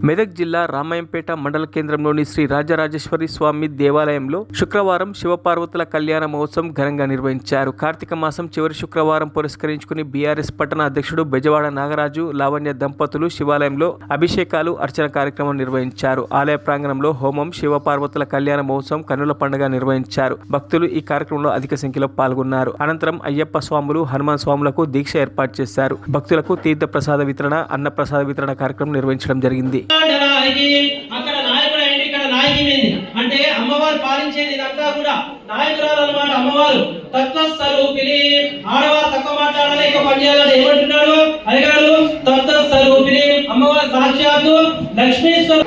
మెదక్ జిల్లా రామాయంపేట మండల కేంద్రంలోని శ్రీ రాజరాజేశ్వరి స్వామి దేవాలయంలో శుక్రవారం శివపార్వతుల కళ్యాణ మహోత్సవం ఘనంగా నిర్వహించారు. కార్తీక మాసం చివరి శుక్రవారం పురస్కరించుకుని బీఆర్ఎస్ పట్టణ అధ్యక్షుడు బెజవాడ నాగరాజు, లావణ్య దంపతులు శివాలయంలో అభిషేకాలు, అర్చన కార్యక్రమం నిర్వహించారు. ఆలయ ప్రాంగణంలో హోమం, శివపార్వతుల కళ్యాణ మహోత్సవం, కన్నుల పండుగ నిర్వహించారు. భక్తులు ఈ కార్యక్రమంలో అధిక సంఖ్యలో పాల్గొన్నారు. అనంతరం అయ్యప్ప స్వాములు, హనుమాన్ స్వాములకు దీక్ష ఏర్పాటు చేశారు. భక్తులకు తీర్థ ప్రసాద వితరణ, అన్న ప్రసాద వితరణ కార్యక్రమం నిర్వహించడం జరిగింది. అక్కడ నాయకుడు ఏంటి, ఇక్కడ నాయకుడేంటి అంటే అమ్మవారు పాలించేది ఇదంతా కూడా నాయకురాలు అన్నమాట. అమ్మవారు తత్వస్వరూపిణి. ఆడవారు తక్కువ మాట్లాడాలి, ఎక్కువ పనిచేయాలని ఏమంటున్నాడు అడిగారు. తత్వస్వరూపిణి అమ్మవారు సాక్షాత్తు లక్ష్మీశ్వరు.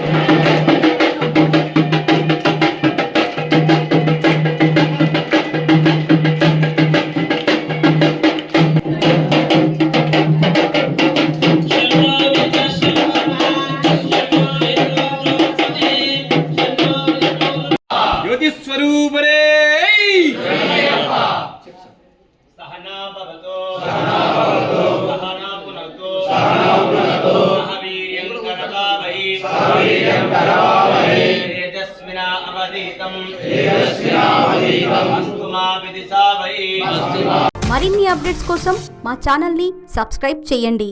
स्वरूपरे सहना भवतो सहना पुनतो सह वीर्यं करवावहै तेजस्विना अवधीतं अस्तु मा विदिशावहै. మరిన్ని అప్డేట్స్ కోసం మా ఛానల్ని సబ్స్క్రైబ్ చేయండి.